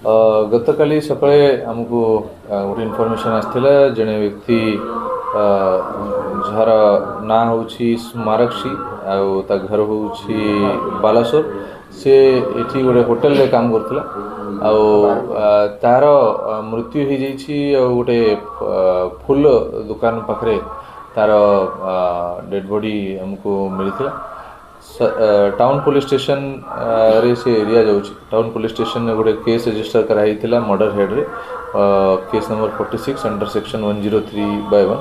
गतकाली सकाळे आमको गोटे इनफॉर्मेशन आसथिला जणे व्यक्ति जार ना होची स्मारकशी आउ ता घर होची बालासोर से एठी गोटे होटल रे काम करथिला आउ तार मृत्यु हो जाइछि आउ गोटे फूल दुकान पाखरे तार डेड बॉडी हमको मिलथिला टाउन पुलिस स्टेशन रे से एरिया जाउछि टाउन पुलिस स्टेशन में गोटे केस रजिस्टर कराई थिला मर्डर हेड रे case number 46 under section 103/1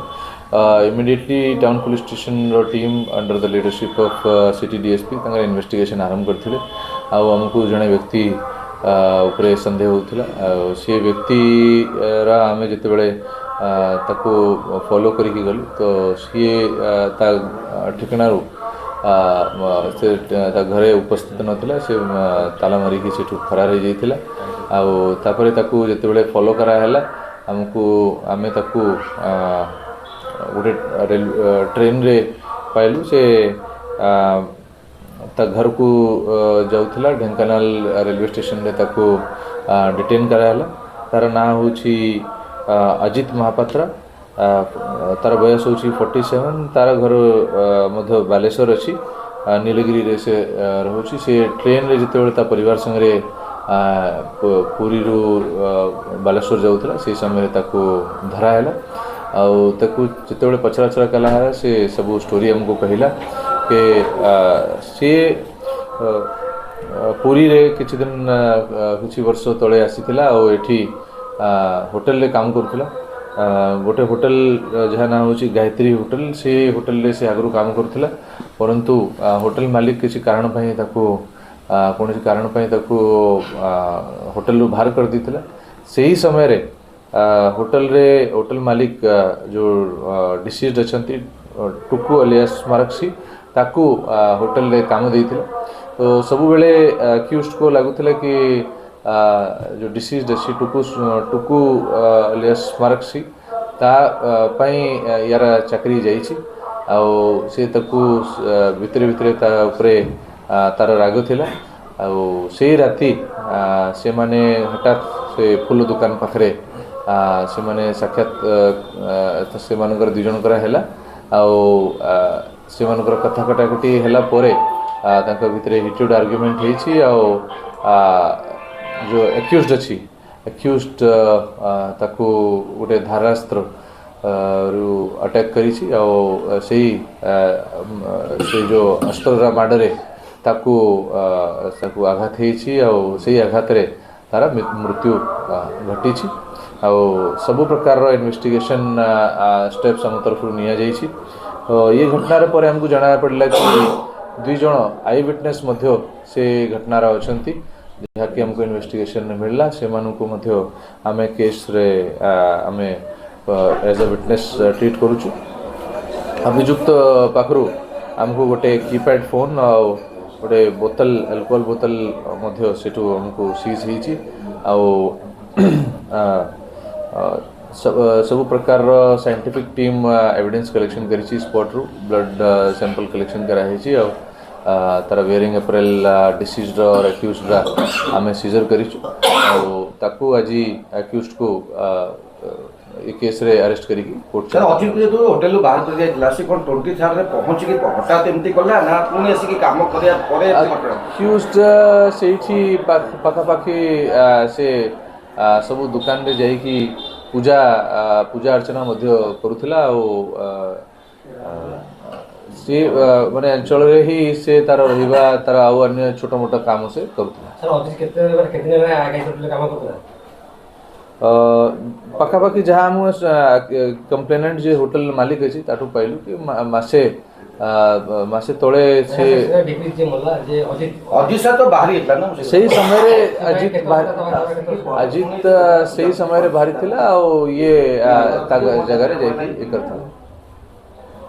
immediately town police station रो team under the leadership of city DSP तंगर इन्वेस्टिगेशन आरंभ करथिले आ हमकु जणे व्यक्ति ऊपर संदेह होथिला से व्यक्ति रा हमें जते बेले ताको फॉलो करिकि गलु तो सी ता ठिकाना रो से घरे उपस्थित नथिला से ताला मारिकी सेठू फरार हो जाइथिला आउ तापरे ताकू जते बेले फॉलो करा हैला हमकू आमे ताकू गोटे ट्रेन रे पाइलु से ता घर को जाउथिला ढेंकानाल रेलवे स्टेशन रे ताकू डिटेन करा हैला तार ना होची अजित महापात्रा तार बयस होची 47 तार घर मध्य बालेश्वर अच्छी नीलगिरी रे से रहुची से ट्रेन रे जिते ता परिवार संगे पुरी रू बालेश्वर जाउथला से समय ताको धरा हैला आउ ताको जिते बेले पचराचरा कला है से सब स्टोरी हमको कहिला के से पुरी रे किछि दिन किछि वर्ष तळे आसीथिला और एठी होटल रे काम करथिला गोटे होटल जहाँ ना होची गायत्री होटल से होटल रे से आगु काम करथिला परंतु होटल मालिक किसी कारण पई ताको कौन कारण पई ताको होटल रू बाहर कर दिथिला सही समय रे होटल मालिक जो डिसीज्ड अछंती टुकु अलियास स्मारकसी ताको होटल रे काम देथिला तो सब बेले एक्यूज्ड को लागुथिला कि जो डिसीज्ड अच्छी टुकु अलियास स्मारकसी ता पई यार चाकरी जाइछि आउ से ताकू भितरे भितरे ता ऊपरे तार राग थिला आउ से राती से माने हठात से फूल दुकान पाखरे से माने साक्षात से मानकर दुई जन करा हैला आउ से मानकर कथा कटाकटी हैला परे तांका भितरे हिटेड आर्गुमेंट हेछि आउ जो एक्यूज्ड अच्छी एक्यूज्ड ताकू गोटे धारास्त्र रु अटैक करिछि आ से जो अस्त्र माडरे ताकू ताकू आघात हेछि आ से आघात रे तारा मृत्यु घटिछि आ सब प्रकार रो इन्वेस्टिगेशन स्टेप्स हम तरफ निया जाइछि तो ये घटना रे परे हमको जाना पड़ला कि दुई जण आई विटनेस मध्य से घटना रा अछंती जहाँकि हमको इन्वेस्टिगेशन मिलला से मानू मध्य आमे केस रे आमे एज अ विटनेस ट्रीट करूछु अभियुक्त पाखरु हमको गोटे कीपैड फोन आ गोटे बोतल अल्कोहल बोतल मध्य सेठू हमको सीज होइछि सब प्रकार साइंटिफिक टीम एविडेंस कलेक्शन करिछि स्पॉट रू ब्लड सैंपल कलेक्शन करा हेछि आ तार वेयरिंग अप्रैल डिसीज्ड और एक्यूज्ड आमे सीजर करिछु ताकू आज एक्यूज्ड को ए केस रे अरेस्ट करी कोर्ट सर अजित को जो होटल बाहर कर दिया ग्लास कोन 23 रे पहुंच के हटात एमती करला ना पुनी आसी के काम करिया परे एक्यूज्ड सेठी पाखा पाखी से सब दुकान रे जाई कि पूजा अर्चना मध्य करूथिला से माने अंचल रे ही से तार रहिबा तार आउ अन्य छोटा मोटा काम से करूथिला सर अजित केते दिन आगे काम करथला पाखा पाखी जहाँ हम कंप्लेनेंट जे होटल मालिक अछि ताठू पाइलु कि मासे तळे से अजित तो बाहर इतला ना सही समय रे अजित सही समय रे बाहर थिला और ये जगह रे जाई के करथा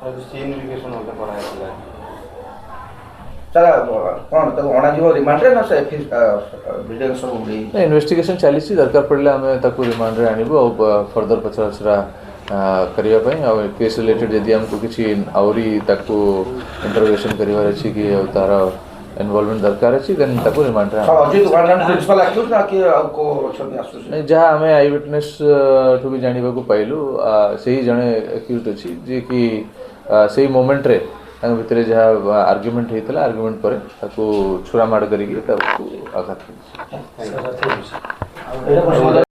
सीन इन्वेस्टिगेशन होता पड़ा है सर कौन तो ओना जीव रिमांड रे ना से एविडेंस सब उडी इन्वेस्टिगेशन चलीछि दरकार पड़ले हमें ताकू रिमांड रे आनिबो और फर्दर पचराचरा करिया पई और केस रिलेटेड यदि हमको किछि आउरी ताकू इंटरोगेशन करिवार अछि कि तार इनवॉल्वमेंट दरकार अच्छी देन ताको रिमांड रे sir Ajit warden principal accused ना कि आ को अछन आसोसिएट नहीं जहाँ आम आई विटनेस ठू भी जाना पाइलु से ही जड़े एक्यूज अच्छी जे कि से मोमेंट रे भितर जहाँ आर्ग्युमेंट होता आर्ग्युमेंट पर छुरा माड़ करके आघात सर,